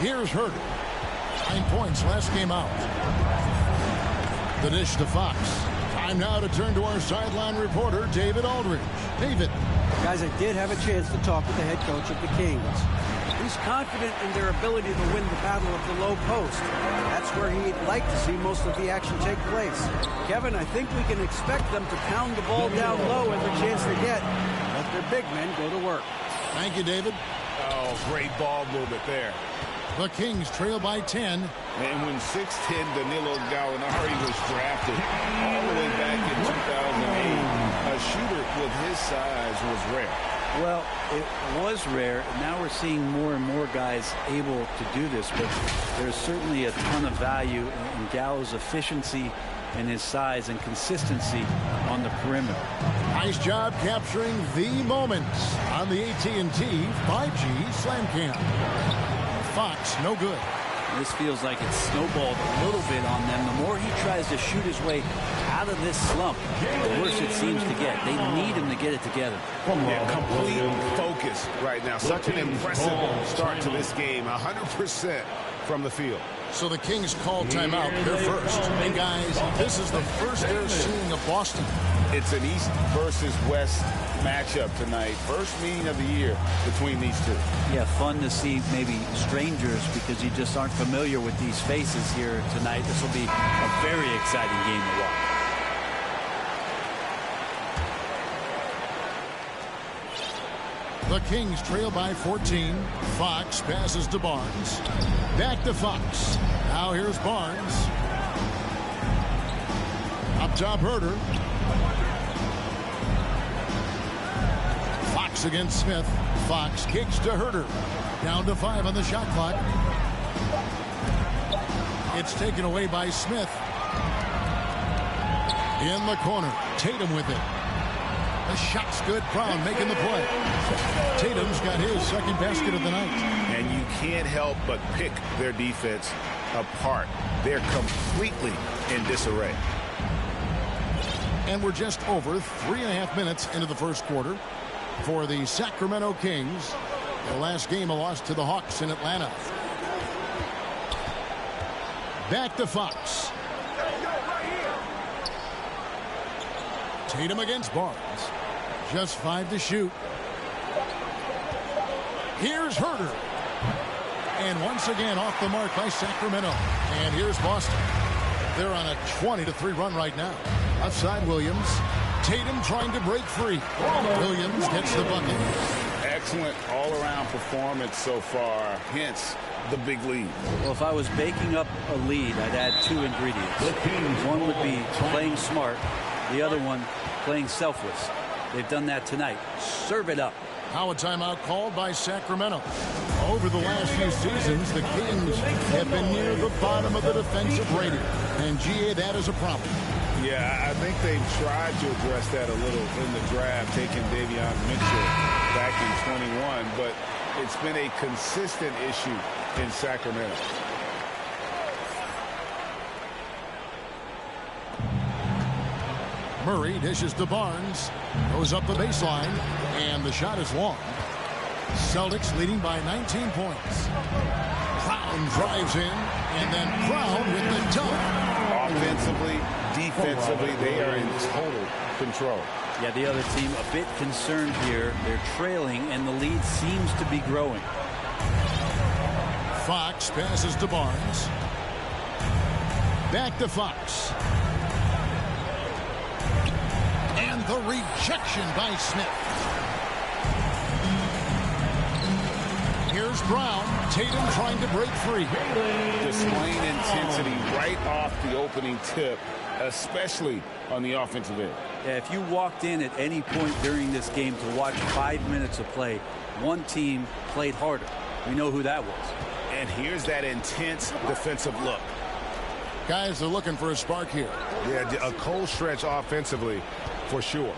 Here's Herder. 9 points last game out. The dish to Fox. Time now to turn to our sideline reporter, David Aldridge. David. Guys, I did have a chance to talk with the head coach of the Kings. He's confident in their ability to win the battle of the low post. That's where he'd like to see most of the action take place. Kevin, I think we can expect them to pound the ball down low every chance they get. Let their big men go to work. Thank you, David. Oh, great ball movement there. The Kings trail by 10. And when 6'10 Danilo Gallinari was drafted all the way back in 2008, a shooter with his size was rare. Well, it was rare. Now we're seeing more and more guys able to do this, but there's certainly a ton of value in Gallo's efficiency and his size and consistency on the perimeter. Nice job capturing the moments on the AT&T 5G Slam Cam. Fox, no good. This feels like it's snowballed a little bit on them. The more he tries to shoot his way out of this slump, the worse it seems to get. They need him to get it together. Yeah, complete focus right now. Such an impressive start to this game. 100% from the field. So the Kings call timeout. They're first. And guys, this is the first they're seeing of Boston. It's an East versus West matchup tonight. First meeting of the year between these two. Yeah, fun to see maybe strangers because you just aren't familiar with these faces here tonight. This will be a very exciting game to watch. The Kings trail by 14. Fox passes to Barnes. Back to Fox. Now here's Barnes. Up top, Herder. Fox against Smith. Fox kicks to Herder. Down to 5 on the shot clock. It's taken away by Smith. In the corner. Tatum with it. The shot's good. Brown making the play. Tatum's got his second basket of the night. And you can't help but pick their defense apart. They're completely in disarray. And we're just over 3.5 minutes into the first quarter for the Sacramento Kings. The last game, a loss to the Hawks in Atlanta. Back to Fox. Tatum against Barnes. Just 5 to shoot. Here's Herder. And once again off the mark by Sacramento. And here's Boston. They're on a 20-3 run right now. Outside Williams. Tatum trying to break free. Williams gets the bucket. Excellent all-around performance so far. Hence the big lead. Well, if I was baking up a lead, I'd add 2 ingredients. One would be playing smart. The other one, playing selfless. They've done that tonight. Serve it up. Now a timeout called by Sacramento. Over the last few seasons, the Kings have been near the bottom of the defensive rating. And, GA, that is a problem. Yeah, I think they've tried to address that a little in the draft, taking Davion Mitchell back in 21, but it's been a consistent issue in Sacramento. Murray dishes to Barnes. Goes up the baseline. And the shot is long. Celtics leading by 19 points. Brown drives in. And then Brown with the dunk. Offensively, defensively, they are in total control. Yeah, the other team a bit concerned here. They're trailing, and the lead seems to be growing. Fox passes to Barnes. Back to Fox. And the rejection by Smith. Here's Brown. Tatum trying to break free. Displaying intensity right off the opening tip, especially on the offensive end. Yeah, if you walked in at any point during this game to watch 5 minutes of play, one team played harder. We know who that was. And here's that intense defensive look. Guys are looking for a spark here. Yeah, a cold stretch offensively for sure.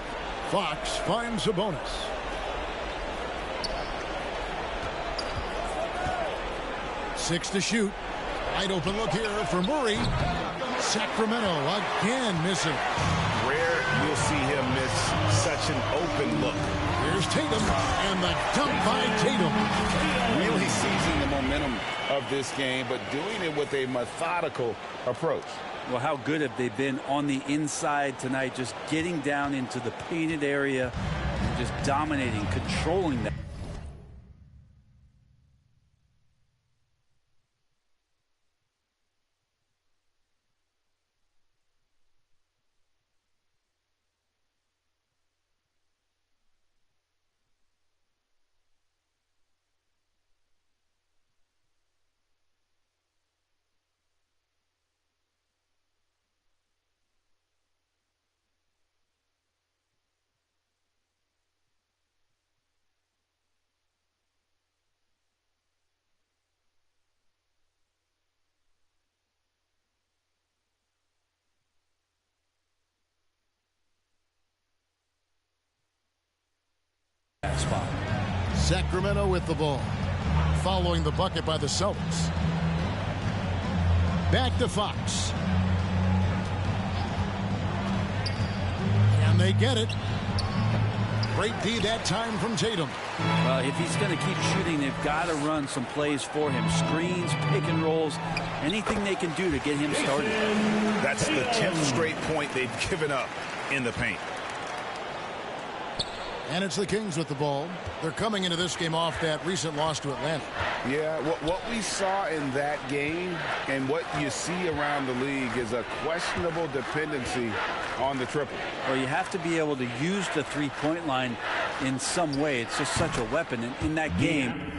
Fox finds a bonus. Six to shoot. Wide open look here for Murray. Sacramento again missing. Rare you'll see him miss such an open look. Here's Tatum, and the dunk by Tatum. Really seizing the momentum of this game, but doing it with a methodical approach. Well, how good have they been on the inside tonight, just getting down into the painted area and just dominating, controlling that. Spot. Sacramento with the ball, following the bucket by the Celtics. Back to Fox. And they get it. Great D that time from Tatum. Well, if he's going to keep shooting, they've got to run some plays for him. Screens, pick and rolls, anything they can do to get him started. That's the 10th straight point they've given up in the paint. And it's the Kings with the ball. They're coming into this game off that recent loss to Atlanta. Yeah, what we saw in that game and what you see around the league is a questionable dependency on the triple. Well, you have to be able to use the three-point line in some way. It's just such a weapon. And in that game,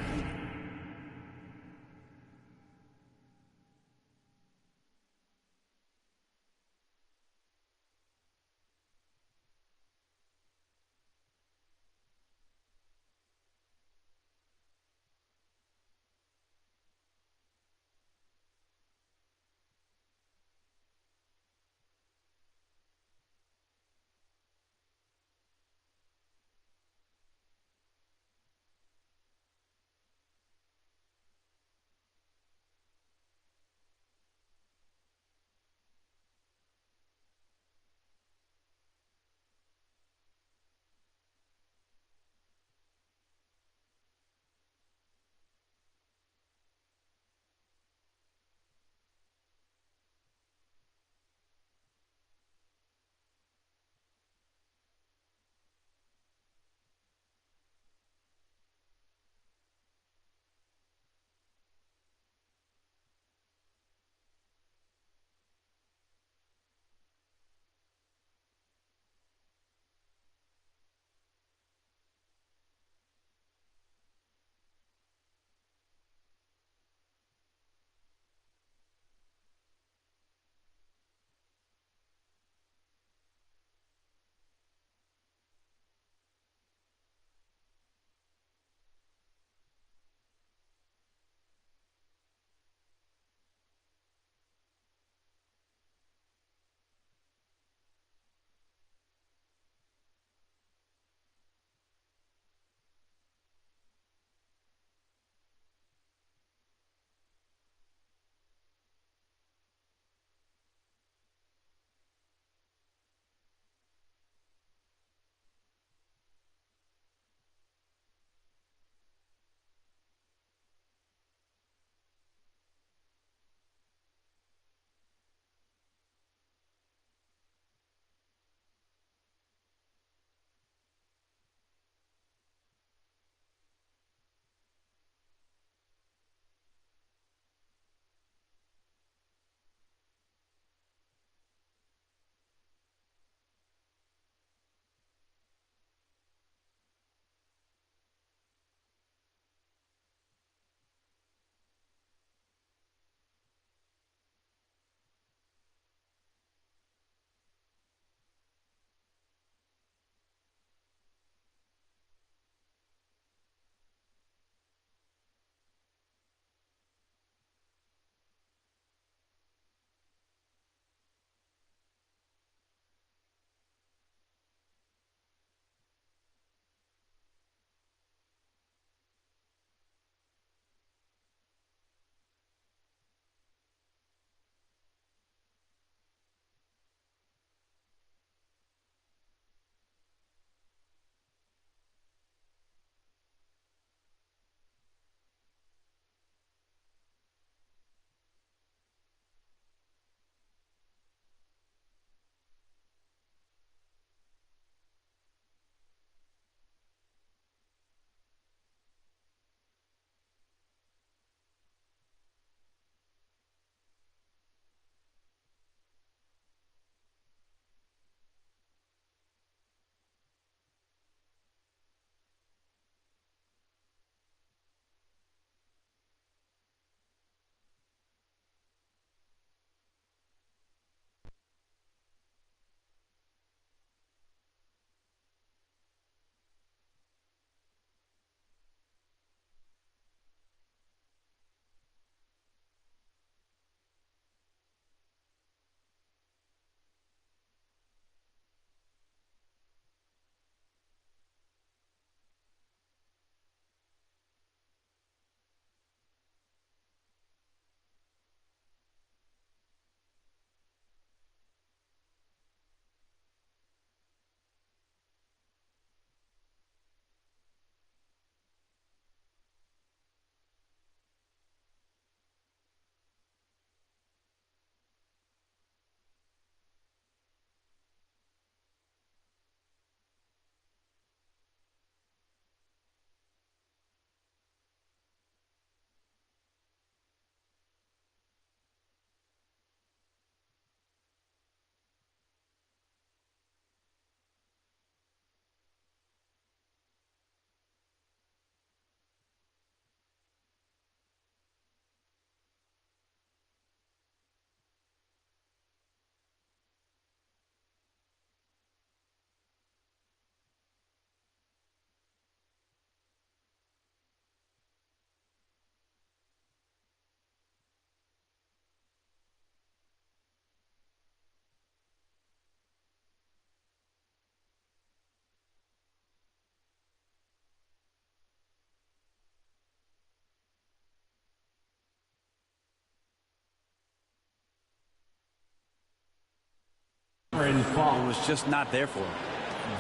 It was just not there for him.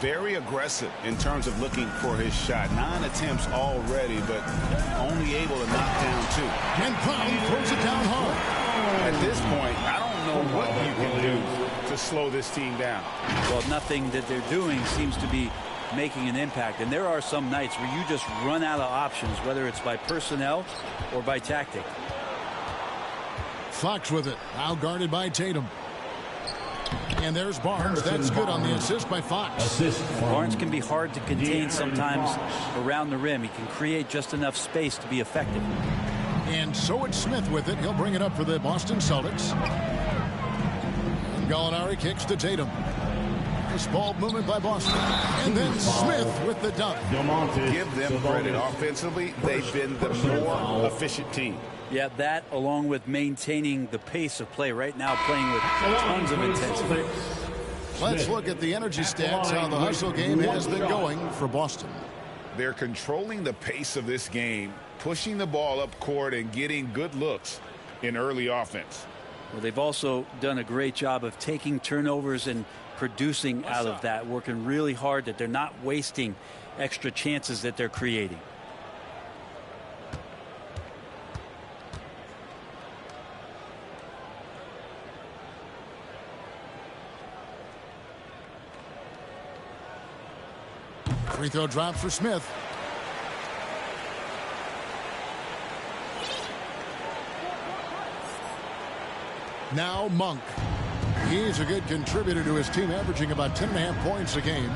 Very aggressive in terms of looking for his shot. 9 attempts already, but only able to knock down 2. And Brown throws it down hard. At this point, I don't know what you can do to slow this team down. Well, nothing that they're doing seems to be making an impact. And there are some nights where you just run out of options, whether it's by personnel or by tactic. Fox with it. Now guarded by Tatum. And there's Barnes. That's good on the assist by Fox. Barnes can be hard to contain sometimes around the rim. He can create just enough space to be effective. And so it's Smith with it. He'll bring it up for the Boston Celtics. And Gallinari kicks to Tatum. Nice ball movement by Boston. And then Smith with the dunk. Give them credit. Offensively, they've been the more efficient team. Yeah, that along with maintaining the pace of play right now, playing with tons of intensity. Let's look at the energy stats, how the hustle game has been going for Boston. They're controlling the pace of this game, pushing the ball up court and getting good looks in early offense. Well, they've also done a great job of taking turnovers and producing out of that, working really hard that they're not wasting extra chances that they're creating. Free throw drop for Smith. Now Monk. He's a good contributor to his team, averaging about 10.5 points a game.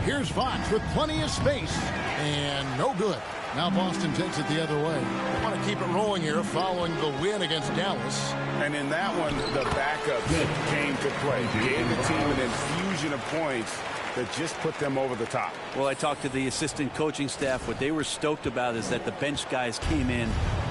Here's Fox with plenty of space. And no good. Now Boston takes it the other way. They want to keep it rolling here following the win against Dallas. And in that one, the backups came to play. Gave the team an infusion of points that just put them over the top. Well, I talked to the assistant coaching staff. What they were stoked about is that the bench guys came in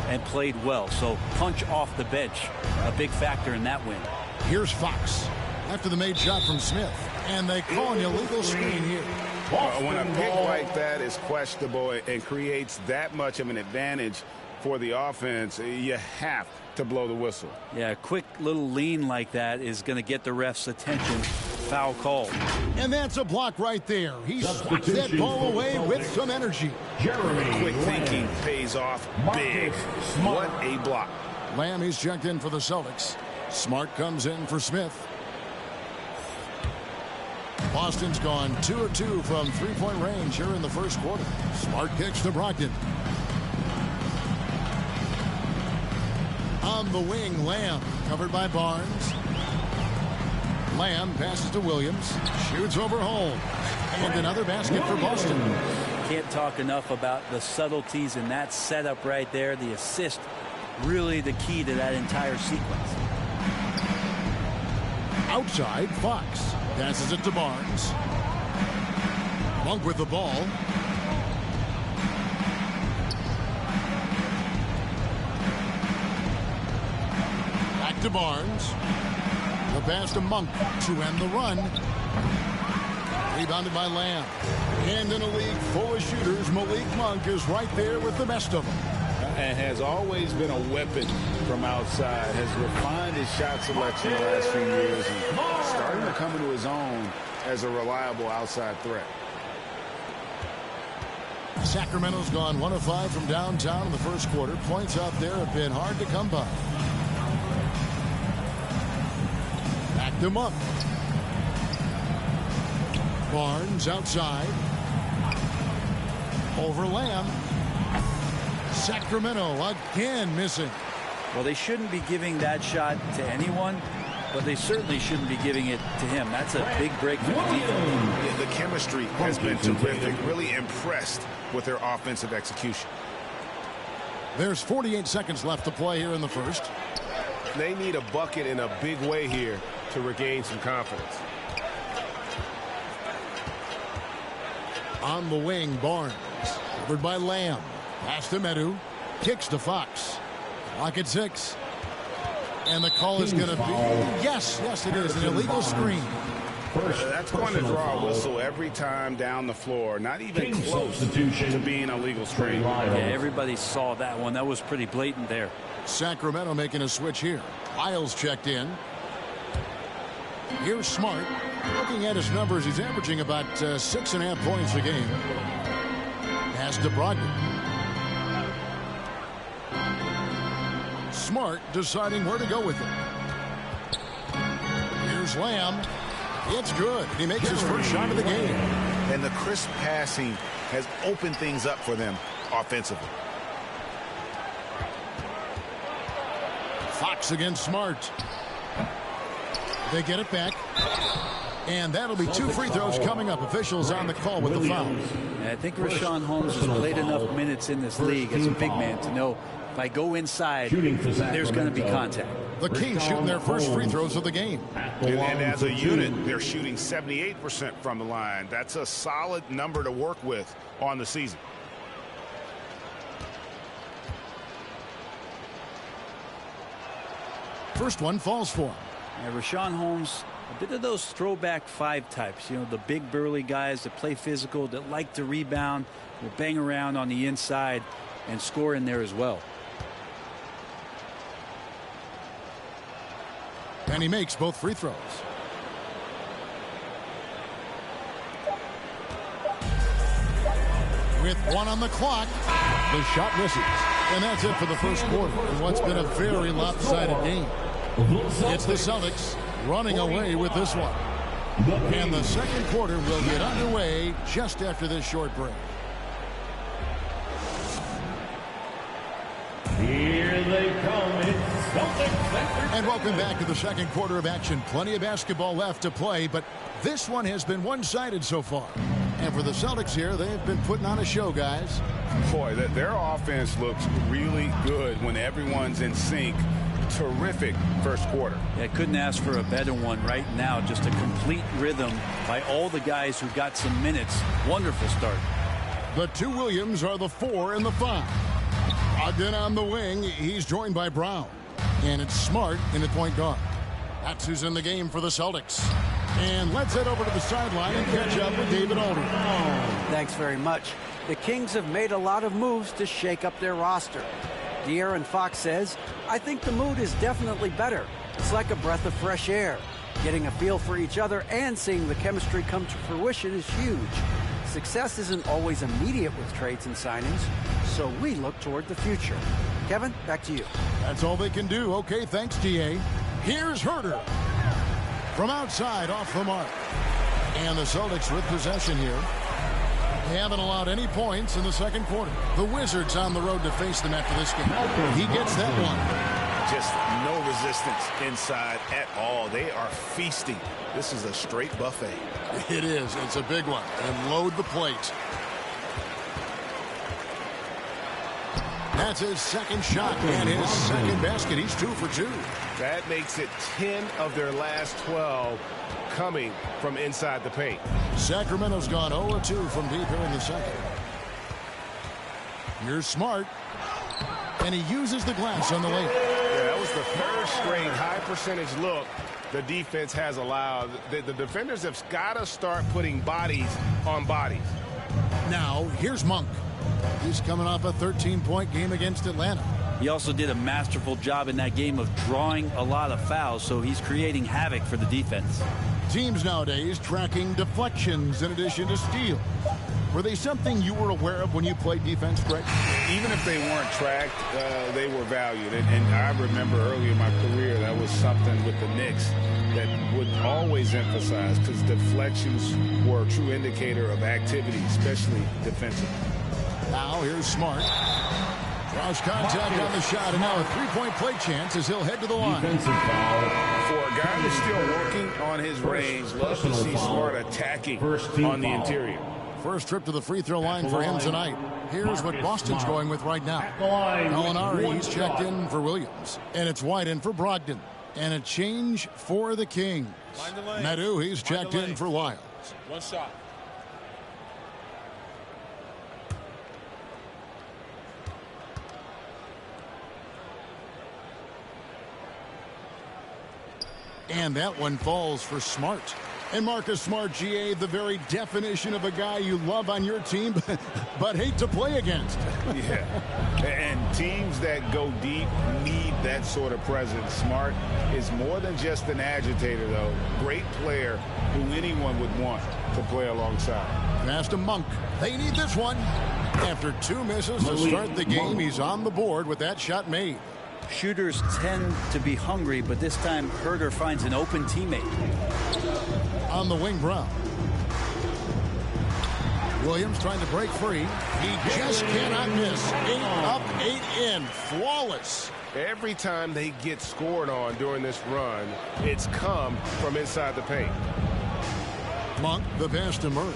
and played well. So punch off the bench, a big factor in that win. Here's Fox after the made shot from Smith. And they call an illegal screen here. When a pick like that is questionable and creates that much of an advantage for the offense, you have to blow the whistle. Yeah, a quick little lean like that is going to get the ref's attention. Foul call. And that's a block right there. He swats that ball away with some energy. Quick thinking pays off big. What a block. Lamb, he's checked in for the Celtics. Smart comes in for Smith. Boston's gone 2 of 2 from three-point range here in the first quarter. Smart kicks to Brogdon. On the wing, Lamb covered by Barnes. Lamb passes to Williams. Shoots over home. And another basket for Boston. Can't talk enough about the subtleties in that setup right there. The assist, really the key to that entire sequence. Outside, Fox passes it to Barnes. Monk with the ball. Back to Barnes. The pass to Monk to end the run. Rebounded by Lamb. And in a league full of shooters, Malik Monk is right there with the best of them. And has always been a weapon from outside. Has refined his shot selection the last few years and starting to come into his own as a reliable outside threat. Sacramento's gone 1 of 5 from downtown in the first quarter. Points out there have been hard to come by. Back to Monk. Barnes outside. Over Lamb. Sacramento again missing. Well, they shouldn't be giving that shot to anyone, but they certainly shouldn't be giving it to him. That's a big break for the defense. The chemistry has been terrific. Really impressed with their offensive execution. There's 48 seconds left to play here in the first. They need a bucket in a big way here to regain some confidence. On the wing, Barnes. Covered by Lamb. Pass to Medu. Kicks to Fox. Clock at 6. And the call is going to be, yes, it is, an illegal screen. That's going to draw a whistle every time down the floor. Not even close to being a legal screen. Yeah, everybody saw that one. That was pretty blatant there. Sacramento making a switch here. Miles checked in. Here's Smart. Looking at his numbers, he's averaging about 6.5 points a game. Pass to Brogdon. Smart deciding where to go with it. Here's Lamb. It's good. He makes his first shot of the game. And the crisp passing has opened things up for them offensively. Fox against Smart. They get it back. And that'll be 2 free throws coming up. Officials on the call with the foul. I think Rashawn Holmes has played enough minutes in this league as a big man to know if I go inside, there's going to be contact. The Kings shooting their first free throws of the game. And as a unit, they're shooting 78% from the line. That's a solid number to work with on the season. First one falls for him. Yeah, Rashawn Holmes, a bit of those throwback 5 types. You know, the big burly guys that play physical, that like to rebound, will bang around on the inside and score in there as well. And he makes both free throws. With 1 on the clock, the shot misses. And that's it for the first quarter in what's been a very lopsided game. It's the Celtics running away with this one. And the second quarter will get underway just after this short break. Here they come. It's Celtics. And welcome back to the second quarter of action. Plenty of basketball left to play, but this one has been one-sided so far. And for the Celtics here, they've been putting on a show, guys. Boy, their offense looks really good when everyone's in sync. Terrific first quarter. Yeah, couldn't ask for a better one right now. Just a complete rhythm by all the guys who got some minutes. Wonderful start. The 2 Williams are the 4 and the 5. Ogden on the wing. He's joined by Brown. And it's Smart in the point guard. That's who's in the game for the Celtics. And let's head over to the sideline and catch up with David Aldridge. Thanks very much. The Kings have made a lot of moves to shake up their roster. De'Aaron Fox says, I think the mood is definitely better. It's like a breath of fresh air. Getting a feel for each other and seeing the chemistry come to fruition is huge. Success isn't always immediate with trades and signings, so we look toward the future. Kevin, back to you. That's all they can do. Okay, thanks, DA. Here's Herter. From outside, off the mark. And the Celtics with possession here. They haven't allowed any points in the second quarter. The Wizards on the road to face them after this game. He gets that one. Just no resistance inside at all. They are feasting. This is a straight buffet. It is. It's a big one. And load the plate. That's his second shot and his second basket. He's 2 for 2. That makes it 10 of their last 12 coming from inside the paint. Sacramento's gone 0-2 from deep here in the second. Here's Smart. And he uses the glass on the lane. Yeah, that was the 3rd straight high percentage look the defense has allowed. The defenders have got to start putting bodies on bodies. Now, here's Monk. He's coming off a 13-point game against Atlanta. He also did a masterful job in that game of drawing a lot of fouls, so he's creating havoc for the defense. Teams nowadays tracking deflections in addition to steals. Were they something you were aware of when you played defense, Greg? Even if they weren't tracked, they were valued. And I remember early in my career, that was something with the Knicks that would always emphasize, because deflections were a true indicator of activity, especially defensively. Now here's Smart. Draws contact on the shot, and now a 3-point play chance as he'll head to the line. For a guy that's still working on his range, love to see Smart attacking on the interior. First trip to the free throw line for him tonight. Here's what Boston's going with right now. Gallinari, he's checked in for Williams. And it's White in for Brogdon. And a change for the Kings. Nadu, he's checked in for Lyles. One shot. And that one falls for Smart. And Marcus Smart, GA, the very definition of a guy you love on your team, but hate to play against. Yeah. And teams that go deep need that sort of presence. Smart is more than just an agitator, though. Great player who anyone would want to play alongside. Pass to Monk. They need this one. After 2 misses to start the game, he's on the board with that shot made. Shooters tend to be hungry, but this time Herder finds an open teammate. On the wing, Brown. Williams trying to break free. He just cannot miss. 8 up, 8 in. Flawless. Every time they get scored on during this run, it's come from inside the paint. Monk, the pass to Murray.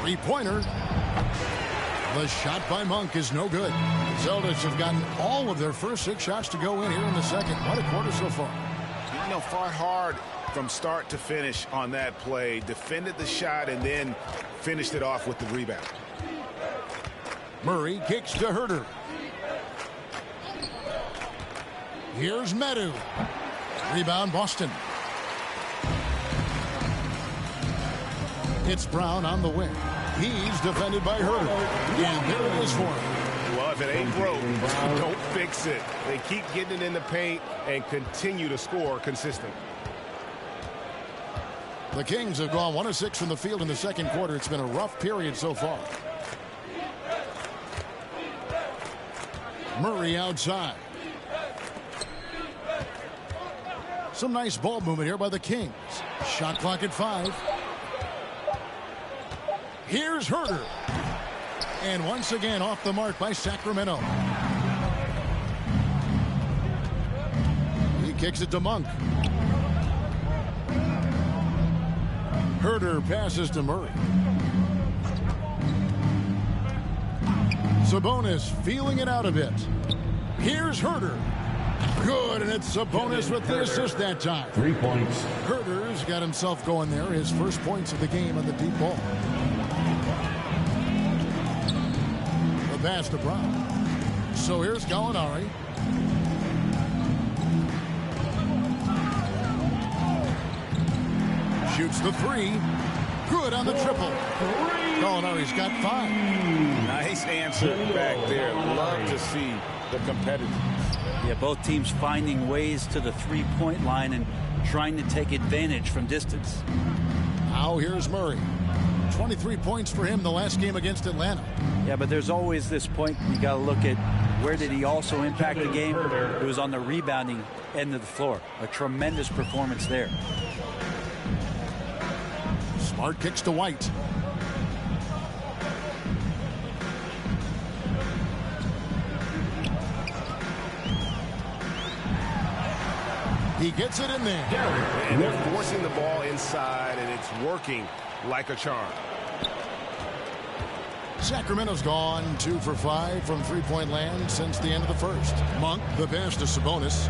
Three-pointer. The shot by Monk is no good. Celtics have gotten all of their first 6 shots to go in here in the second. What a quarter so far. You know, fought hard from start to finish on that play. Defended the shot and then finished it off with the rebound. Murray kicks to Herder. Here's Medu. Rebound Boston. It's Brown on the wing. He's defended by Herder. And there it is for him. Well, if it ain't broke, don't fix it. They keep getting it in the paint and continue to score consistently. The Kings have gone 1 of 6 from the field in the second quarter. It's been a rough period so far. Murray outside. Some nice ball movement here by the Kings. Shot clock at 5. Here's Herder. And once again off the mark by Sacramento. He kicks it to Monk. Herder passes to Murray. Sabonis feeling it out a bit. Here's Herder. Good, and it's Sabonis with the assist that time. 3 points. Herder's got himself going there. His first points of the game on the deep ball. The pass to Brown. So here's Gallinari. Shoots the 3. Good on the triple. Gallinari's got 5. Nice answer back there. Love to see the competitiveness. Yeah, both teams finding ways to the three-point line and trying to take advantage from distance. Now here's Murray. 23 points for him the last game against Atlanta. Yeah, but there's always this point you got to look at where did he also impact the game. It was on the rebounding end of the floor. A tremendous performance there. Smart kicks to White. He gets it in there. And they're forcing the ball inside, and it's working like a charm. Sacramento's gone 2 for 5 from three-point land since the end of the first. Monk, the pass to Sabonis.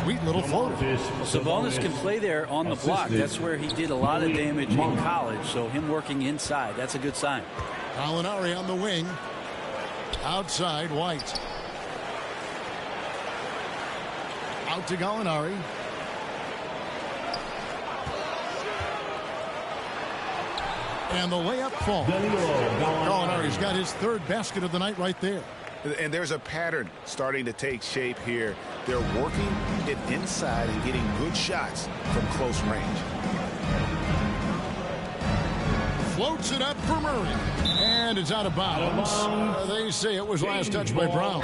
Sweet little floater. Sabonis can play there on the block. That's where he did a lot of damage in college. So him working inside, that's a good sign. Gallinari on the wing. Outside, White. Out to Gallinari. And the layup falls. Gallinari's got his 3rd basket of the night right there. And there's a pattern starting to take shape here. They're working it inside and getting good shots from close range. Floats it up for Murray. And it's out of bounds. They say it was last touched by Brown.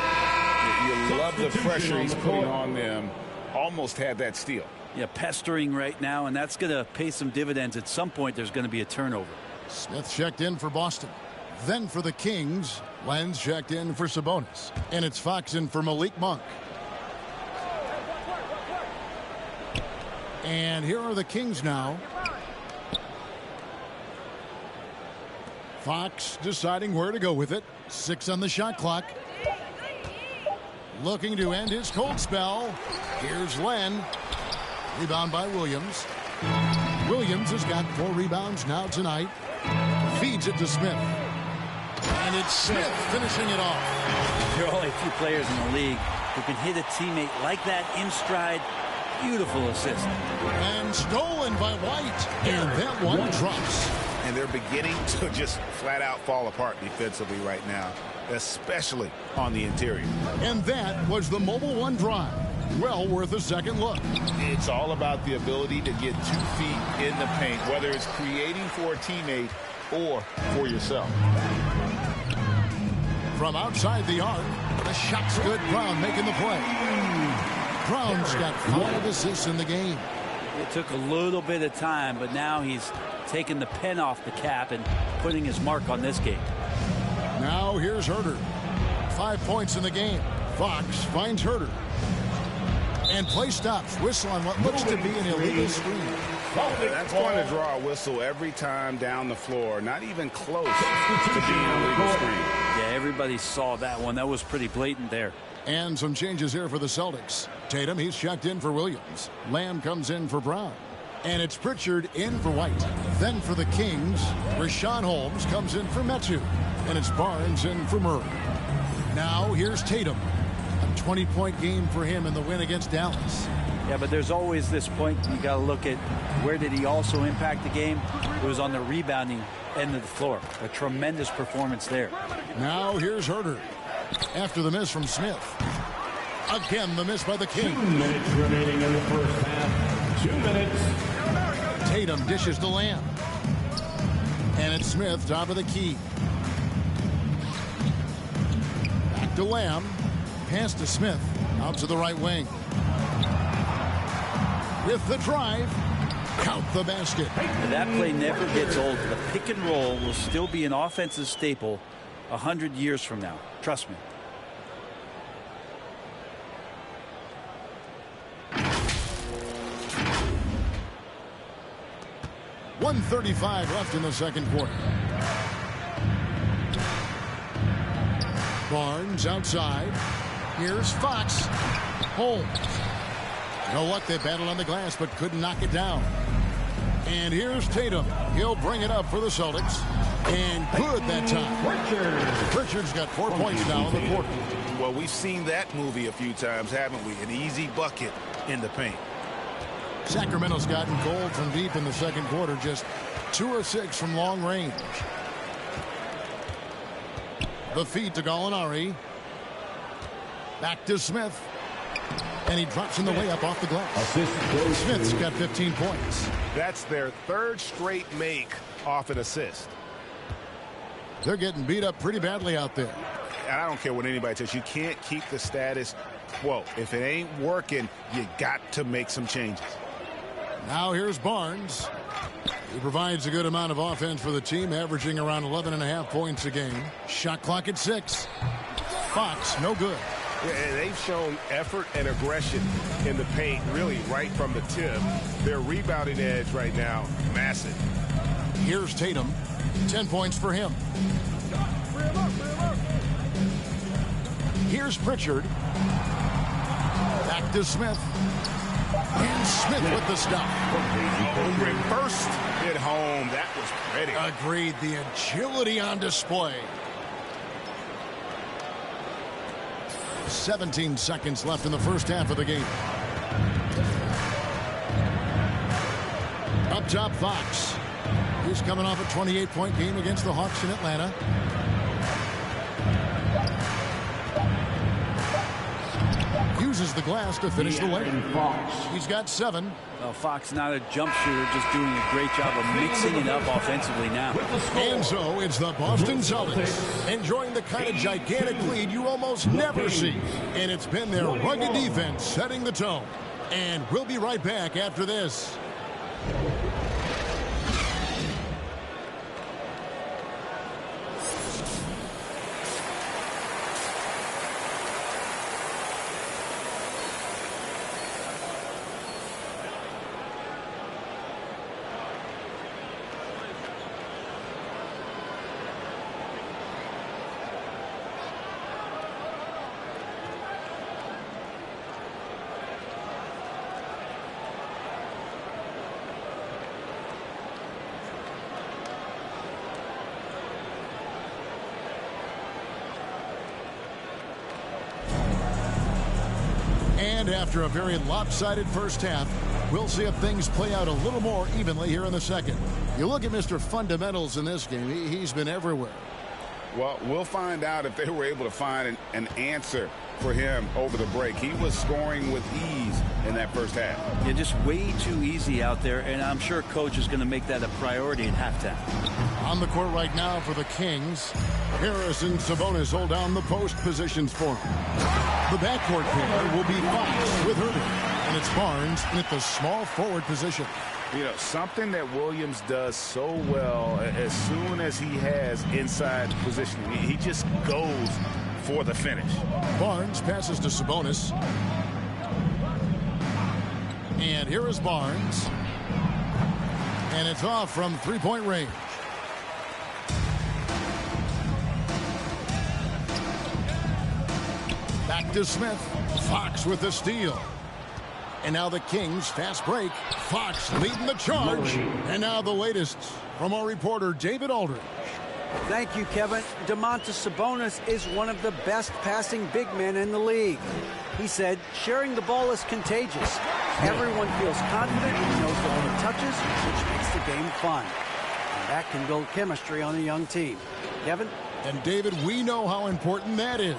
You love the pressure he's putting on them. Almost had that steal. Yeah, pestering right now, and that's going to pay some dividends. At some point, there's going to be a turnover. Smith checked in for Boston. Then for the Kings, Lenz checked in for Sabonis. And it's Fox in for Malik Monk. And here are the Kings now. Fox deciding where to go with it. 6 on the shot clock. Looking to end his cold spell. Here's Len. Rebound by Williams. Williams has got 4 rebounds now tonight. Feeds it to Smith. And it's Smith finishing it off. There are only a few players in the league who can hit a teammate like that in stride. Beautiful assist. And stolen by White. And that one drops. and they're beginning to just flat out fall apart defensively right now, especially on the interior. And that was the Mobile One drive. Well worth a second look. It's all about the ability to get 2 feet in the paint, whether it's creating for a teammate or for yourself. From outside the arc, the shot's good. Brown making the play. Brown's got 5 assists in the game. It took a little bit of time, but now he's taking the pen off the cap and putting his mark on this game. Now here's Herter. 5 points in the game. Fox finds Herter. And play stops. Whistle on what looks to be an illegal screen. That's going to draw a whistle every time down the floor. Not even close to being a legal screen. Yeah, everybody saw that one. That was pretty blatant there. And some changes here for the Celtics. Tatum, he's checked in for Williams. Lamb comes in for Brown. And it's Pritchard in for White. Then for the Kings, Richaun Holmes comes in for Metu. And it's Barnes in for Murray. Now here's Tatum. A 20-point game for him in the win against Dallas. Yeah, but there's always this point you got to look at where did he also impact the game. It was on the rebounding end of the floor. A tremendous performance there. Now here's Herter. After the miss from Smith. Again, the miss by the Kings. 2 minutes remaining in the first half. 2 minutes. Tatum dishes to Lamb. And it's Smith, top of the key. Back to Lamb. Pass to Smith. Out to the right wing. With the drive. Count the basket. That play never gets old. The pick and roll will still be an offensive staple 100 years from now. Trust me. .135 left in the second quarter. Barnes outside. Here's Fox. Holmes. No luck, they battled on the glass but couldn't knock it down. And here's Tatum. He'll bring it up for the Celtics. And good that time. Pritchard's got 4 points now in the quarter. Well, we've seen that movie a few times, haven't we? An easy bucket in the paint. Sacramento's gotten cold from deep in the second quarter. Just 2 of 6 from long range. The feed to Gallinari. Back to Smith. And he drops in the layup off the glass. Smith's got 15 points. That's their 3rd straight make off an assist. They're getting beat up pretty badly out there. And I don't care what anybody says. You can't keep the status quo. If it ain't working, you got to make some changes. Now here's Barnes. He provides a good amount of offense for the team, averaging around 11.5 points a game. Shot clock at 6. Fox, no good. And they've shown effort and aggression in the paint, really right from the tip. Their rebounding edge right now, massive. Here's Tatum. 10 points for him. Here's Pritchard. Back to Smith. And Smith with the stop. Reversed it home. That was pretty. Agreed. The agility on display. 17 seconds left in the first half of the game. Up top, Fox. He's coming off a 28-point game against the Hawks in Atlanta. Uses the glass to finish the layup. He's got 7. Well, Fox not a jump shooter, just doing a great job of mixing it up offensively now. And so it's the Boston Celtics enjoying the kind of gigantic lead you almost never see. And it's been their rugged defense setting the tone. And we'll be right back after this. And after a very lopsided first half, we'll see if things play out a little more evenly here in the second. You look at Mr. Fundamentals in this game. He's been everywhere. Well, we'll find out if they were able to find an answer for him over the break. He was scoring with ease in that first half. Yeah, just way too easy out there, and I'm sure coach is going to make that a priority at halftime. On the court right now for the Kings, Harris and Sabonis hold down the post positions for him. The backcourt pair will be Fox with Herder, and it's Barnes at the small forward position. You know, something that Williams does so well, as soon as he has inside positioning, he just goes for the finish. Barnes passes to Sabonis. And here is Barnes. And it's off from three-point range. Back to Smith. Fox with the steal. And now the Kings fast break. Fox leading the charge. And now the latest from our reporter David Aldridge. Thank you, Kevin. Domantas Sabonis is one of the best passing big men in the league. He said, sharing the ball is contagious. Everyone feels confident and knows the ball touches, which makes the game fun. And that can build chemistry on a young team. Kevin? And David, we know how important that is.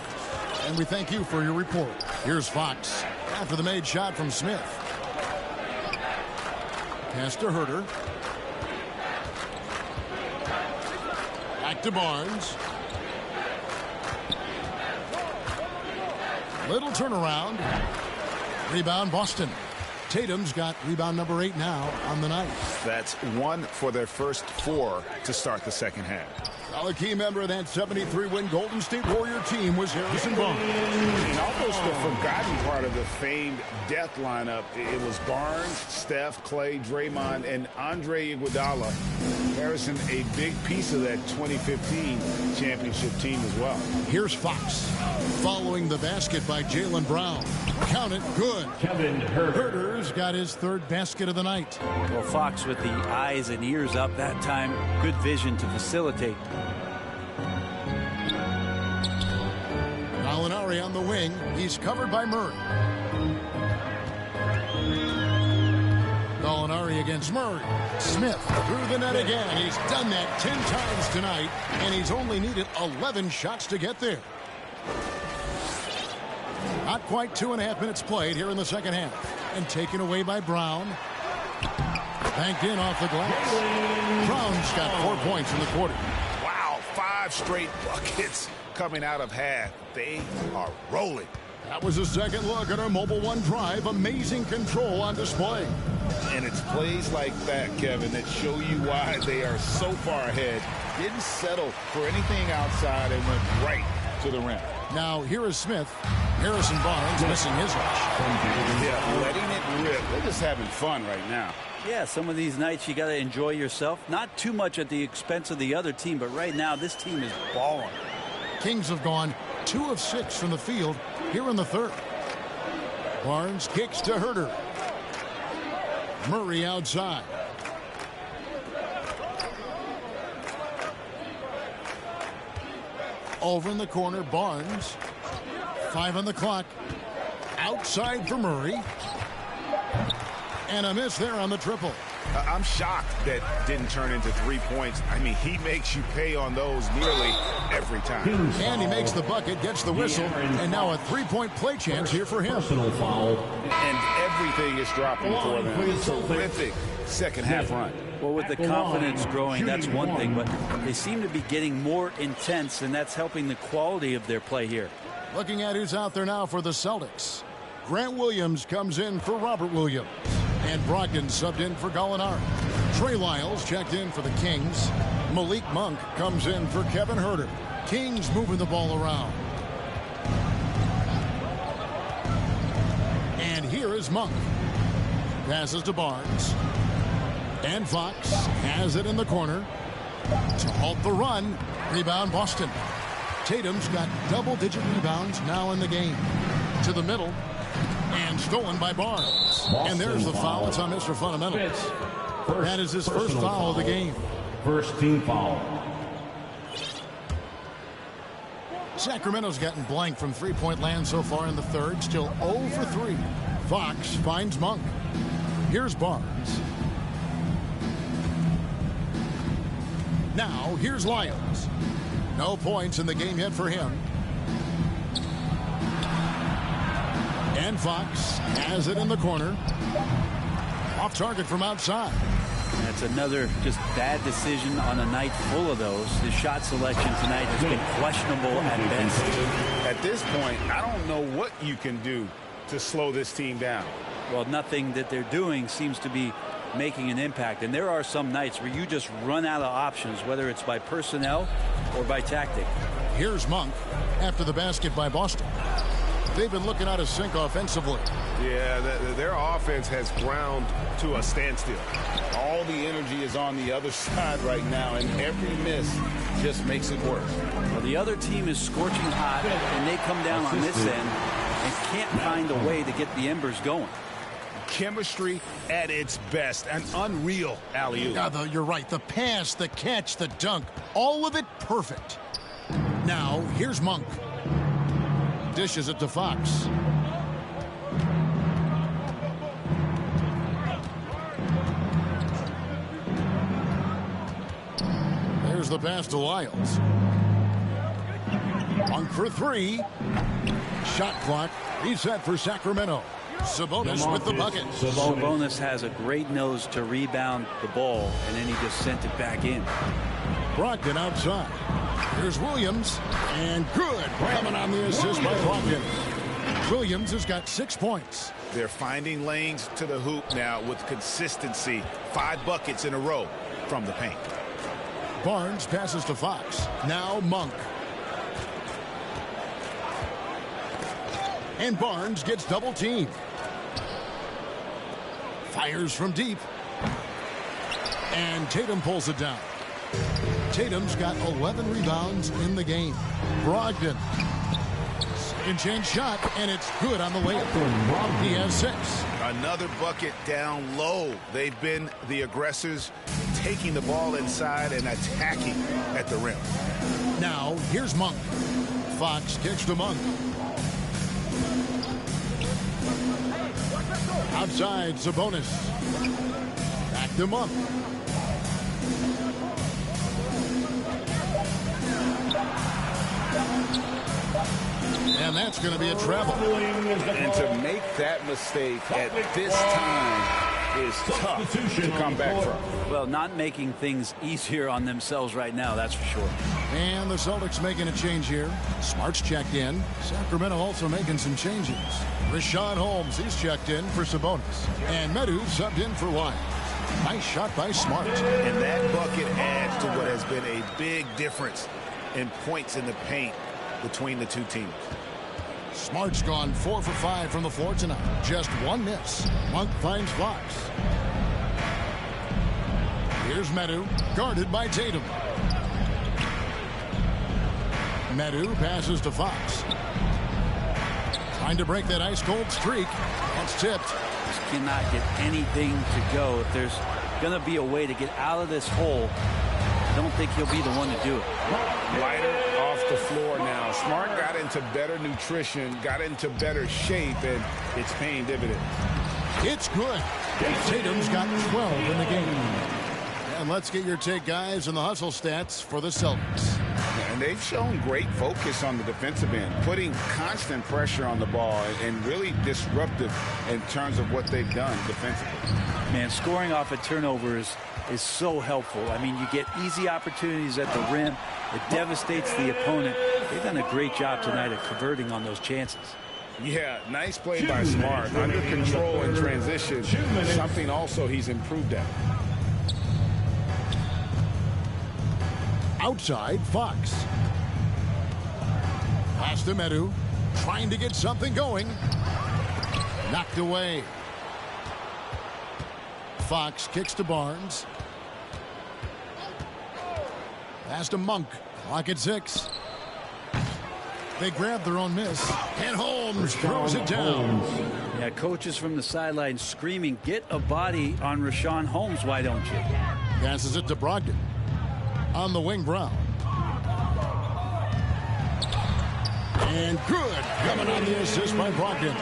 And we thank you for your report. Here's Fox after the made shot from Smith. Pass to Herder. Back to Barnes. Little turnaround. Rebound Boston. Tatum's got rebound number 8 now on the night. That's 1 for their first 4 to start the second half. Now, a key member of that 73-win Golden State Warrior team was Harrison Barnes. And almost the forgotten part of the famed death lineup. It was Barnes, Steph, Clay, Draymond, and Andre Iguodala. Harrison, a big piece of that 2015 championship team as well. Here's Fox following the basket by Jaylen Brown. Count it, good. Kevin Herder. Herder's got his 3rd basket of the night. Well, Fox with the eyes and ears up that time. Good vision to facilitate. Gallinari on the wing. He's covered by Murray. Gallinari against Murray. Smith through the net again. He's done that 10 times tonight, and he's only needed 11 shots to get there. Not quite 2.5 minutes played here in the second half. And taken away by Brown. Banked in off the glass. Brown's got 4 points in the quarter. Wow, 5 straight buckets coming out of half. They are rolling. That was a second look at our Mobile One Drive. Amazing control on display. And it's plays like that, Kevin, that show you why they are so far ahead. Didn't settle for anything outside and went right to the rim. Now here is Smith. Harrison Barnes missing his rush. Yeah, letting it rip. They're just having fun right now. Yeah, some of these nights you got to enjoy yourself. Not too much at the expense of the other team, but right now this team is balling. Kings have gone 2 of 6 from the field here in the 3rd. Barnes kicks to Herder. Murray outside. Over in the corner, Barnes. 5 on the clock. Outside for Murray. And a miss there on the triple. I'm shocked that didn't turn into 3 points. I mean, he makes you pay on those nearly every time. And he makes the bucket, gets the whistle, and now a 3-point play chance here for him. Personal foul. And everything is dropping for them. Terrific second half run. Well, with the confidence growing, that's one thing, but they seem to be getting more intense, and that's helping the quality of their play here. Looking at who's out there now for the Celtics. Grant Williams comes in for Robert Williams. And Brogdon subbed in for Gallinari. Trey Lyles checked in for the Kings. Malik Monk comes in for Kevin Herder. Kings moving the ball around. And here is Monk. Passes to Barnes. And Fox has it in the corner. To halt the run. Rebound Boston. Tatum's got double-digit rebounds now in the game. To the middle. And stolen by Barnes. And there's the foul. It's on Mr. Fundamentals. That is his first foul of the game. First team foul. Sacramento's gotten blank from three-point land so far in the 3rd. Still 0 for 3. Fox finds Monk. Here's Barnes. Now, here's Lyons. No points in the game yet for him. And Fox has it in the corner. Off target from outside. That's another just bad decision on a night full of those. The shot selection tonight has been questionable at best. At this point, I don't know what you can do to slow this team down. Well, nothing that they're doing seems to be making an impact. And there are some nights where you just run out of options, whether it's by personnel or by tactic. Here's Monk after the basket by Boston. They've been looking out of sync offensively. Yeah, their offense has ground to a standstill. All the energy is on the other side right now, and every miss just makes it worse. Well, the other team is scorching hot, and they come down on this end and can't find a way to get the embers going. Chemistry at its best. An unreal alley-oop. Yeah, you're right. The pass, the catch, the dunk, all of it perfect. Now, here's Monk. Dishes it to Fox. There's the pass to Lyles. Monk for three. Shot clock reset for Sacramento. Sabonis with the bucket. Sabonis has a great nose to rebound the ball, and then he just sent it back in. Brogdon outside. Here's Williams, and good coming on the assist by Brogdon. Williams has got 6 points. They're finding lanes to the hoop now with consistency. 5 buckets in a row from the paint. Barnes passes to Fox. Now Monk. And Barnes gets double teamed. Fires from deep. And Tatum pulls it down. Tatum's got 11 rebounds in the game. Brogdon. Second chance shot, and it's good on the layup. He has 6. Another bucket down low. They've been the aggressors, taking the ball inside and attacking at the rim. Now, here's Monk. Fox kicks to Monk. Outside, Sabonis. Back to Monk. And that's going to be a travel. And to make that mistake at this time is tough to come back from. Well, not making things easier on themselves right now, that's for sure. And the Celtics making a change here. Smart's checked in. Sacramento also making some changes. Rashawn Holmes, he's checked in for Sabonis. And Medu subbed in for Lyons. Nice shot by Smart. And that bucket adds to what has been a big difference in points in the paint between the two teams. Smart's gone 4 for 5 from the floor tonight. Just 1 miss. Monk finds Fox. Here's Medu, guarded by Tatum. Medu passes to Fox. Trying to break that ice-cold streak. That's tipped. Just cannot get anything to go. If there's going to be a way to get out of this hole, I don't think he'll be the one to do it. Lighter off the floor now. Smart got into better nutrition, got into better shape, and it's paying dividends. It's good. Tatum's got 12 in the game. And let's get your take, guys, on the hustle stats for the Celtics. And they've shown great focus on the defensive end, putting constant pressure on the ball and really disruptive in terms of what they've done defensively. Man, scoring off of turnovers is so helpful. I mean, you get easy opportunities at the rim. It devastates the opponent. They've done a great job tonight at converting on those chances. Yeah, nice play by Smart. Under control in transition, something also he's improved at. Outside, Fox. Pass to Medu. Trying to get something going. Knocked away. Fox kicks to Barnes. Pass to Monk. Clock at 6. They grab their own miss. And Holmes throws it down. Yeah, coaches from the sideline screaming, get a body on Rashawn Holmes, why don't you? Passes it to Brogdon. On the wing, Brown. And good. Coming on the assist by Brogdon.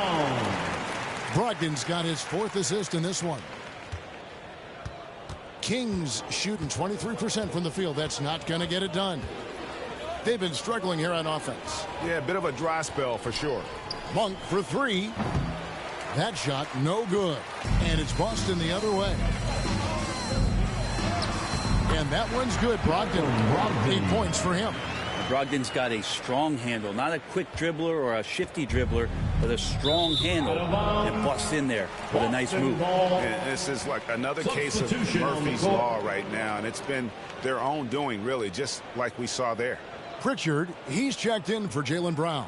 Brogdon's got his 4th assist in this one. Kings shooting 23% from the field. That's not going to get it done. They've been struggling here on offense. Yeah, a bit of a dry spell for sure. Monk for three. That shot no good. And it's Boston the other way. And that one's good. Brogdon. 8 points for him. Brogdon's got a strong handle, not a quick dribbler or a shifty dribbler, but a strong handle and busts in there with a nice move. And this is like another case of Murphy's Law right now, and it's been their own doing, really, just like we saw there. Pritchard, he's checked in for Jaylen Brown.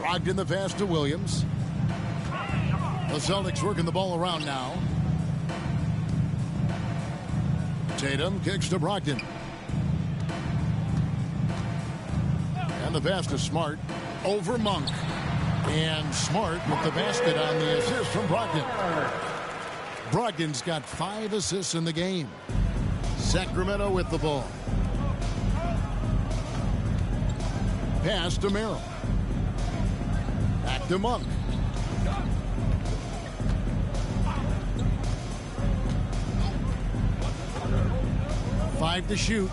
Brogdon the pass to Williams. The Celtics working the ball around now. Tatum kicks to Brogdon. And the pass to Smart over Monk. And Smart with the basket on the assist from Brogdon. Brogdon's got 5 assists in the game. Sacramento with the ball. Pass to Merrill. Back to Monk. Five to shoot.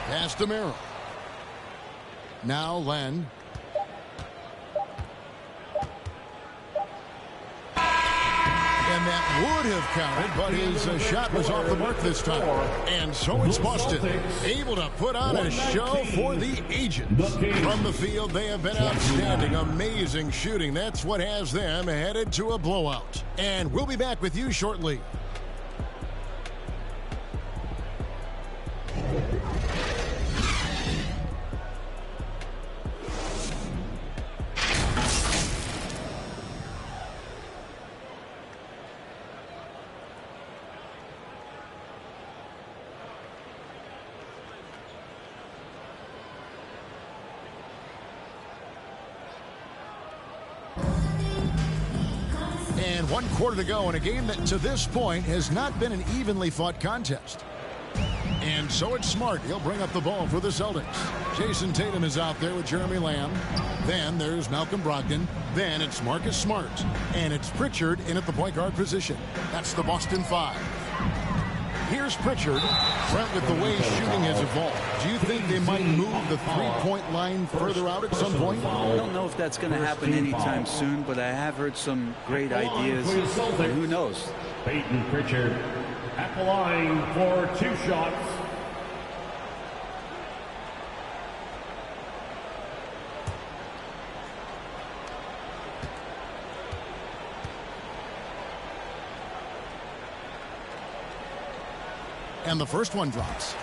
Pass to Merrill. Now Len. And that would have counted, but his shot was off the mark this time. And so it's Boston, able to put on a show for the Agents. From the field, they have been outstanding, amazing shooting. That's what has them headed to a blowout. And we'll be back with you shortly. And 1 quarter to go in a game that to this point has not been an evenly fought contest. And so it's Smart. He'll bring up the ball for the Celtics. Jason Tatum is out there with Jeremy Lamb. Then there's Malcolm Brogdon. Then it's Marcus Smart. And it's Pritchard in at the point guard position. That's the Boston 5. Here's Pritchard. Brent, with the way shooting has evolved, do you think they might move the three-point line further out at some point? I don't know if that's going to happen anytime soon, but I have heard some great ideas. And who knows? Peyton Pritchard at the line for 2 shots. And the first one drops.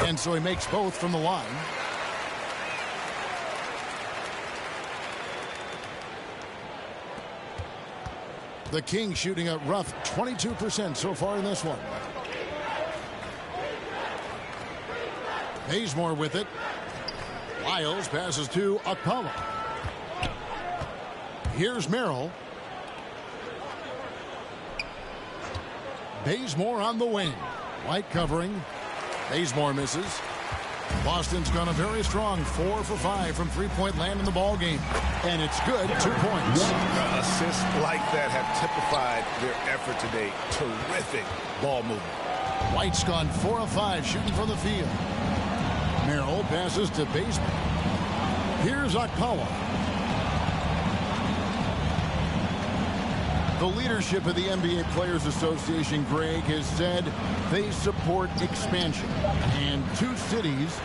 And so he makes both from the line. The Kings shooting a rough 22% so far in this one. Bazemore with it. Lyles passes to Okpala. Here's Merrill. Bazemore on the wing. White covering. Bazemore misses. Boston's gone a very strong 4 for 5 from three-point land in the ball game. And it's good, 2 points. Assists like that have typified their effort today. Terrific ball movement. White's gone 4 of 5 shooting from the field. Merrill passes to Bazemore. Here's Okpala. The leadership of the NBA Players Association, Greg, has said they support expansion. And 2 cities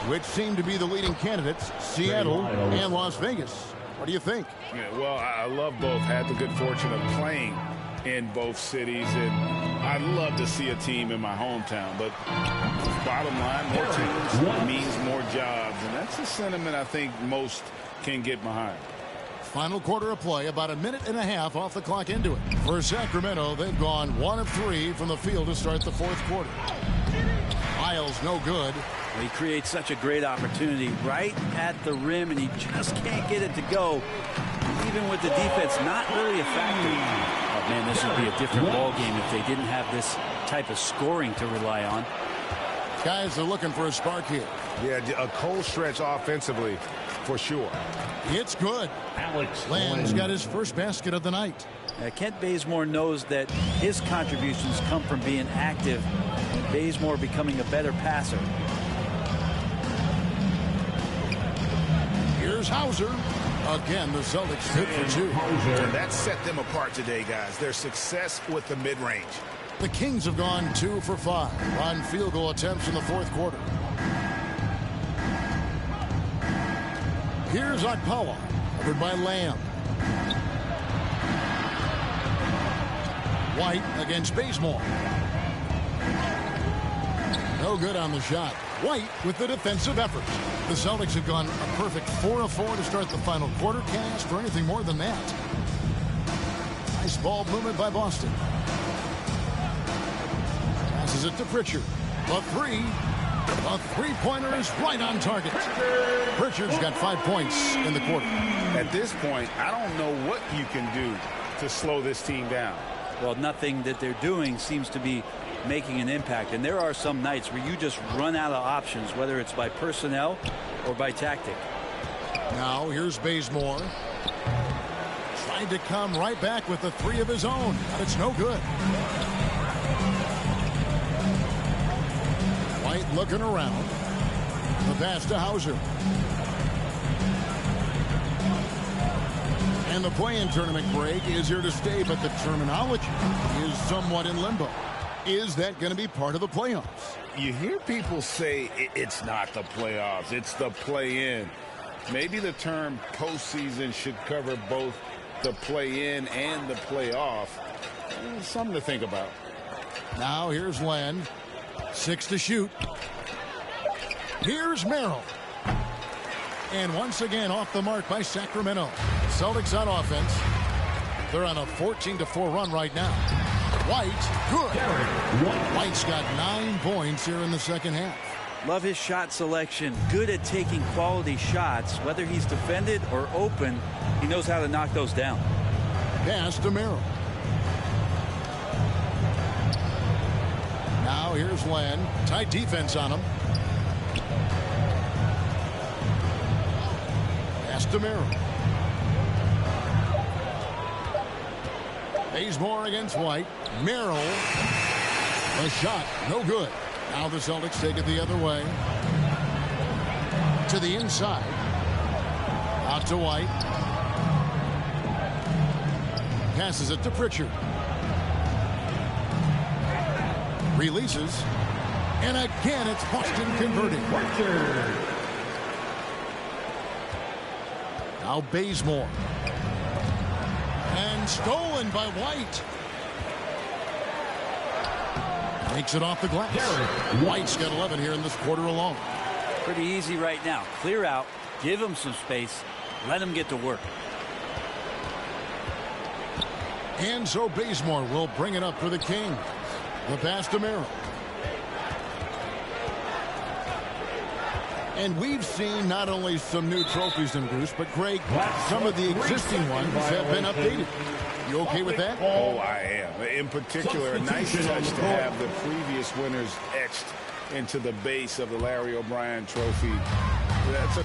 which seem to be the leading candidates, Seattle and Las Vegas. What do you think? Yeah, well, I love both. Had the good fortune of playing in both cities, and I'd love to see a team in my hometown. But bottom line, more teams means more jobs, and that's a sentiment I think most can get behind. Final quarter of play, about a minute and a half off the clock into it. For Sacramento, they've gone 1 of 3 from the field to start the fourth quarter. Miles, no good. He creates such a great opportunity right at the rim, and he just can't get it to go. Even with the defense not really a factor. Oh, man, this would be a different ball game if they didn't have this type of scoring to rely on. Guys are looking for a spark here. Yeah, a cold stretch offensively for sure. It's good. Land's got his first basket of the night. Kent Bazemore knows that his contributions come from being active and Bazemore becoming a better passer. Here's Hauser. Again, the Celtics hit for 2. And that set them apart today, guys. Their success with the mid-range. The Kings have gone 2 for 5 on field goal attempts in the fourth quarter. Here's Akpala, covered by Lamb. White against Bazemore. No good on the shot. White with the defensive effort. The Celtics have gone a perfect 4 of 4 to start the final quarter. Can't ask for anything more than that. Nice ball movement by Boston. Passes it to Pritchard. The three-pointer is right on target. Pritchard's got 5 points in the quarter. At this point, I don't know what you can do to slow this team down. Well, nothing that they're doing seems to be making an impact. And there are some nights where you just run out of options, whether it's by personnel or by tactic. Now here's Bazemore. Trying to come right back with the 3 of his own, but it's no good. White looking around. The pass to Hauser. And the play-in tournament break is here to stay, but the terminology is somewhat in limbo. Is that going to be part of the playoffs? You hear people say it's not the playoffs, it's the play-in. Maybe the term postseason should cover both the play-in and the playoff. Something to think about. Now here's Len. 6 to shoot. Here's Merrill. And once again off the mark by Sacramento. Celtics on offense. They're on a 14-4 run right now. White, good. White's got 9 points here in the second half. Love his shot selection. Good at taking quality shots. Whether he's defended or open, he knows how to knock those down. Pass to Merrill. Now here's Len. Tight defense on him. Pass to Merrill. Bazemore against White. Merrill. A shot. No good. Now the Celtics take it the other way. To the inside. Out to White. Passes it to Pritchard. Releases. And again, it's Boston converting. Now Bazemore. And stolen by White. Makes it off the glass. White's got 11 here in this quarter alone. Pretty easy right now. Clear out. Give him some space. Let him get to work. And so Bazemore will bring it up for the Kings. The pass to Merrill. And we've seen not only some new trophies in Bruce, but Greg, some of the existing ones have been updated. You okay with that? Oh, I am. In particular, a nice touch to have the previous winners etched into the base of the Larry O'Brien trophy. That's a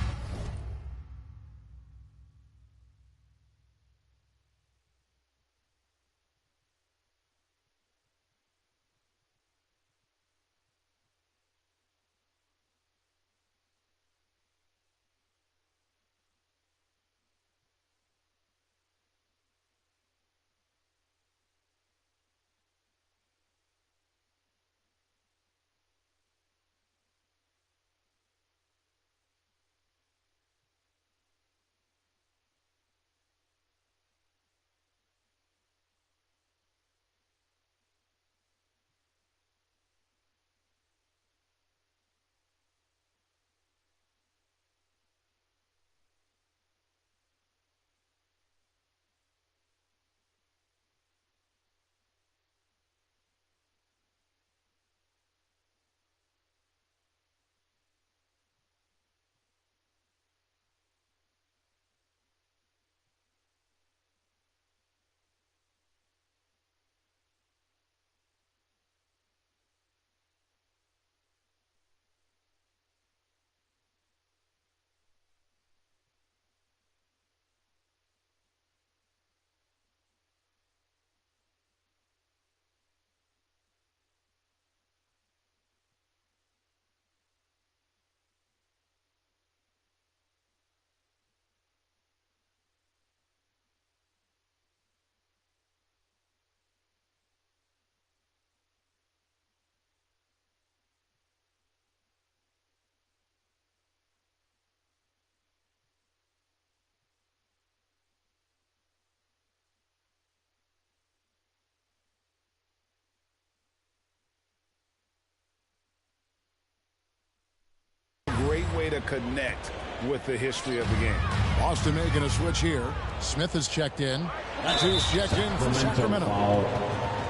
way to connect with the history of the game. Boston making a switch here. Smith is checked in. That's who's checked in for Sacramento. Foul.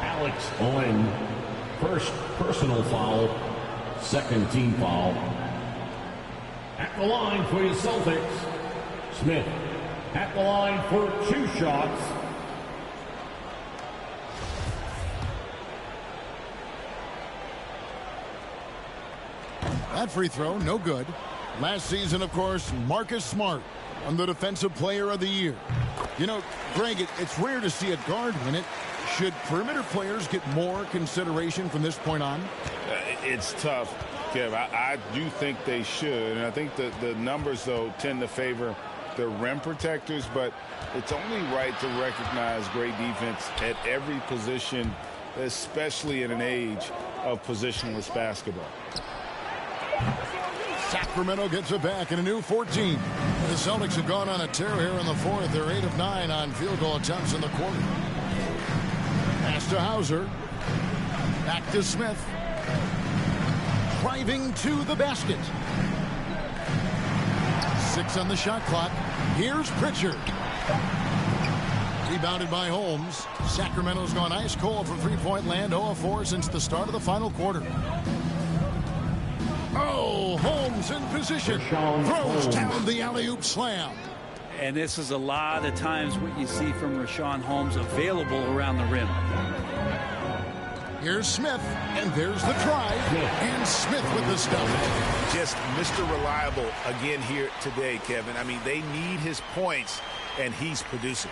Alex Owen, first personal foul, second team foul. At the line for your Celtics, Smith. At the line for 2 shots. That free throw, no good. Last season, of course, Marcus Smart won the Defensive Player of the Year. You know, Greg, it's rare to see a guard win it. Should perimeter players get more consideration from this point on? It's tough, Kev. I do think they should. And I think the numbers, though, tend to favor the rim protectors. But it's only right to recognize great defense at every position, especially in an age of positionless basketball. Sacramento gets it back in a new 14. The Celtics have gone on a tear here in the fourth. They're 8 of 9 on field goal attempts in the quarter. Pass to Hauser. Back to Smith. Driving to the basket. 6 on the shot clock. Here's Pritchard. Rebounded by Holmes. Sacramento's gone ice cold from three-point land. 0 of 4 since the start of the final quarter. Oh, Holmes in position. Throws down the alley-oop slam. And this is a lot of times what you see from Richaun Holmes available around the rim. Here's Smith, and there's the drive. And Smith with the stuff. Just Mr. Reliable again here today, Kevin. I mean, they need his points, and he's producing.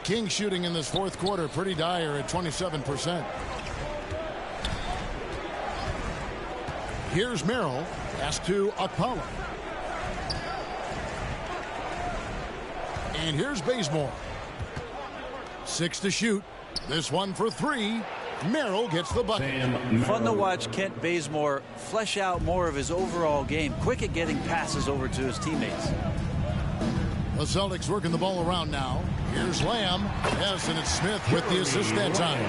King shooting in this fourth quarter pretty dire at 27%. Here's Merrill. Pass to Okpala. And here's Bazemore. 6 to shoot. This one for 3. Merrill gets the bucket. Fun to watch Kent Bazemore flesh out more of his overall game. Quick at getting passes over to his teammates. The Celtics working the ball around now. Here's Lamb. Yes, and it's Smith with the assist that time.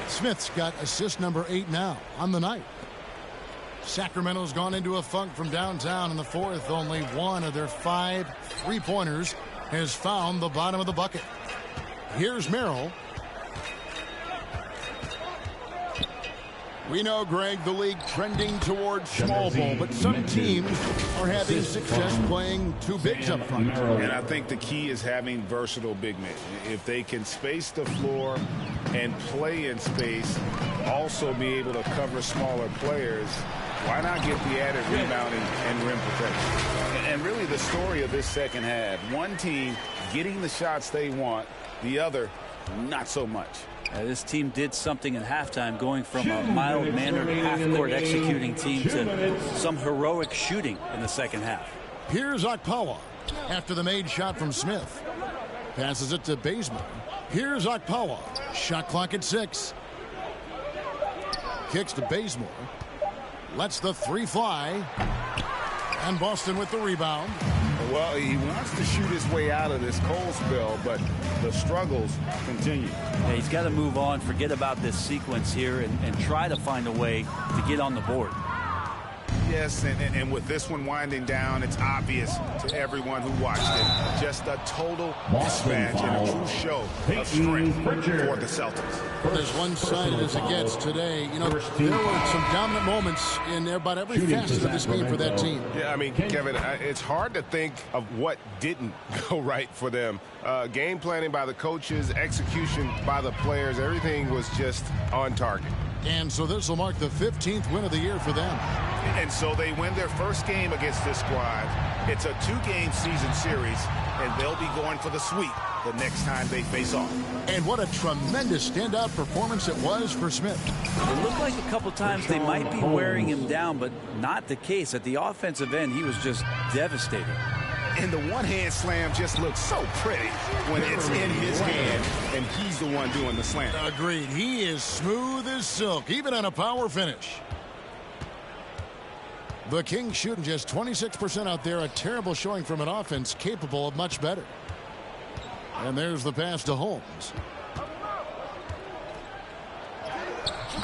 Smith's got assist number 8 now on the night. Sacramento's gone into a funk from downtown in the fourth. Only one of their 5 3-pointers has found the bottom of the bucket. Here's Merrill. We know, Greg, the league trending towards small ball, but some teams are having success playing 2 bigs up front. And I think the key is having versatile big men. If they can space the floor and play in space, also be able to cover smaller players, why not get the added rebounding and rim protection? And really the story of this second half, one team getting the shots they want, the other not so much. This team did something at halftime, going from a mild-mannered half-court executing team to some heroic shooting in the second half. Here's Okpala after the made shot from Smith. Passes it to Bazemore. Here's Okpala. Shot clock at 6. Kicks to Bazemore. Lets the 3 fly. And Boston with the rebound. Well, he wants to shoot his way out of this cold spell, but the struggles continue. Yeah, he's got to move on, forget about this sequence here, and try to find a way to get on the board. Yes, and with this one winding down, it's obvious to everyone who watched it. Just a total mismatch and a true show of strength for the Celtics. As one-sided as it gets today, you know, there were some dominant moments in about every facet of this game for that team. Yeah, I mean, Kevin, it's hard to think of what didn't go right for them. Game planning by the coaches, execution by the players, everything was just on target. And so this will mark the 15th win of the year for them. And so they win their first game against this squad. It's a 2-game season series, and they'll be going for the sweep the next time they face off. And what a tremendous standout performance it was for Smith. It looked like a couple times they might be wearing him down, but not the case. At the offensive end, he was just devastating. And the one-hand slam just looks so pretty when it's in his hand and he's the one doing the slam. Agreed. He is smooth as silk, even on a power finish. The Kings shooting just 26% out there. A terrible showing from an offense capable of much better. And there's the pass to Holmes.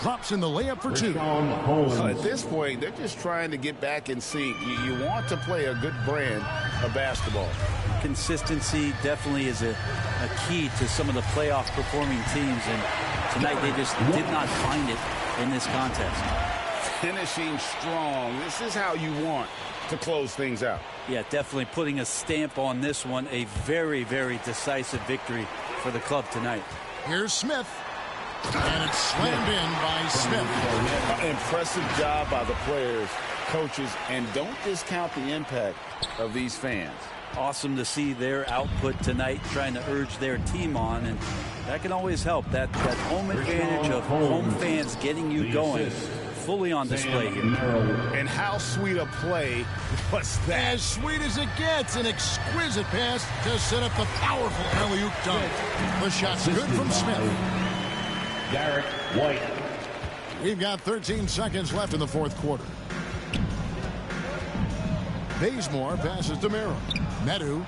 drops in the layup for two. At this point, they're just trying to get back in sync. You want to play a good brand of basketball. Consistency definitely is a key to some of the playoff performing teams, and tonight they just did not find it in this contest. Finishing strong. This is how you want to close things out. Yeah, definitely putting a stamp on this one. A very, very decisive victory for the club tonight. Here's Smith. And it's slammed in by Smith. Impressive job by the players, coaches, and don't discount the impact of these fans. Awesome to see their output tonight, trying to urge their team on, and that can always help. That home advantage of home fans getting you going, fully on display here. And how sweet a play was that? As sweet as it gets, an exquisite pass to set up the powerful alley-oop dunk. The shot's good from Smith. Derek White. We've got 13 seconds left in the fourth quarter. Bazemore passes to Merrill. Medu.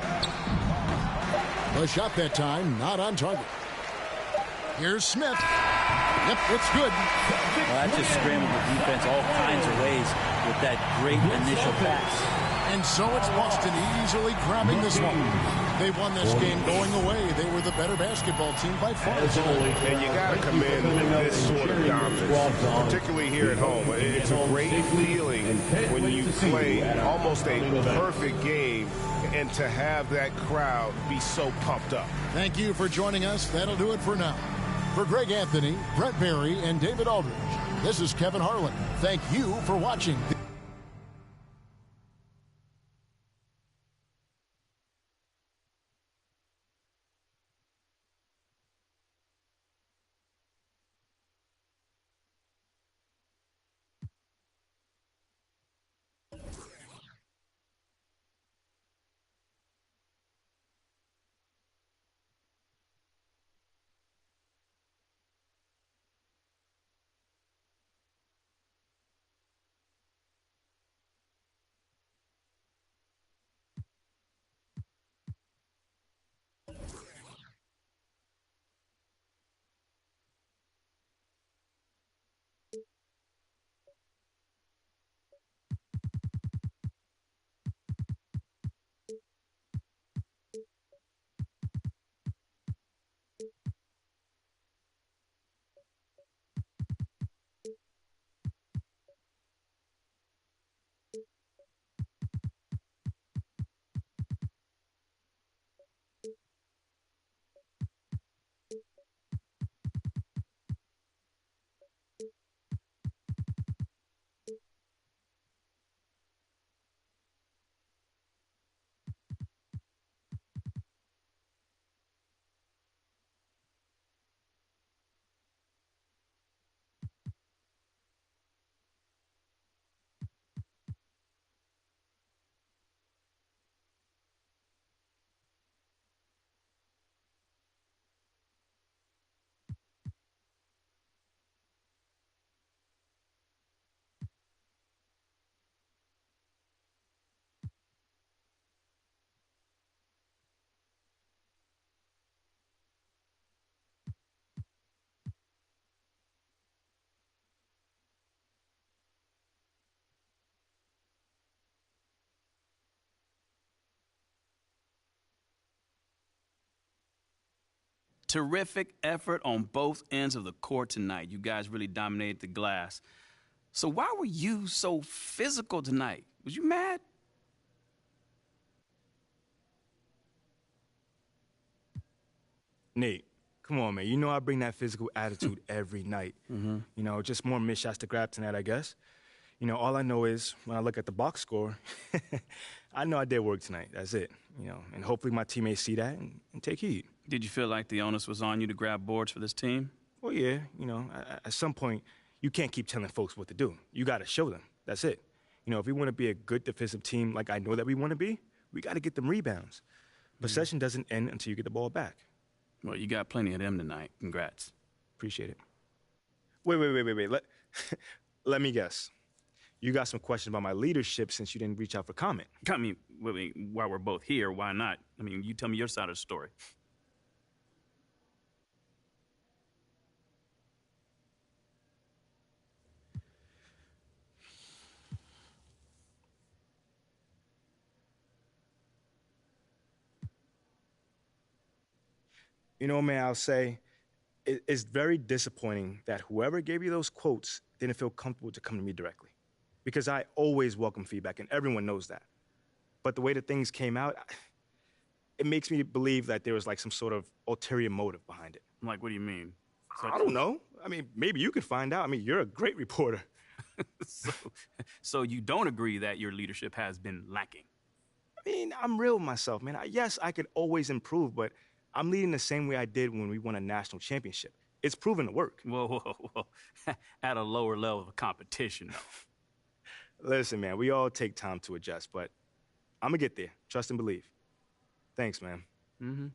The shot that time, not on target. Here's Smith. Yep, it's good. Well, that just scrambled the defense all kinds of ways with that great initial pass. And so it's Boston easily grabbing this one. They won this game going away. They were the better basketball team by far. And you got to commend this sort of dominance, particularly here at home. It's a great feeling when you play almost a perfect game and to have that crowd be so pumped up. Thank you for joining us. That'll do it for now. For Greg Anthony, Brett Barry, and David Aldridge, this is Kevin Harlan. Thank you for watching. Terrific effort on both ends of the court tonight. You guys really dominated the glass. So why were you so physical tonight? Was you mad? Nate, come on, man. You know I bring that physical attitude every night. You know, just more missed shots to grab tonight, I guess. You know, all I know is when I look at the box score, I know I did work tonight. That's it. You know, and hopefully my teammates see that and take heed. Did you feel like the onus was on you to grab boards for this team? Well, yeah. You know, at some point, you can't keep telling folks what to do. You got to show them. That's it. You know, if we want to be a good defensive team like I know that we want to be, we got to get them rebounds. Possession doesn't end until you get the ball back. Well, you got plenty of them tonight. Congrats. Appreciate it. Wait. Let me guess. You got some questions about my leadership since you didn't reach out for comment. I mean, while we're both here, why not? I mean, you tell me your side of the story. You know, man, I'll say it's very disappointing that whoever gave you those quotes didn't feel comfortable to come to me directly, because I always welcome feedback, and everyone knows that. But the way that things came out, it makes me believe that there was like some sort of ulterior motive behind it. Like, what do you mean? I don't know. I mean, maybe you could find out. I mean, you're a great reporter. So you don't agree that your leadership has been lacking? I mean, I'm real with myself, man. Yes, I could always improve, but I'm leading the same way I did when we won a national championship. It's proven to work. Whoa. At a lower level of competition, though. Listen, man, we all take time to adjust, but I'm going to get there. Trust and believe. Thanks, man. Mm-hmm.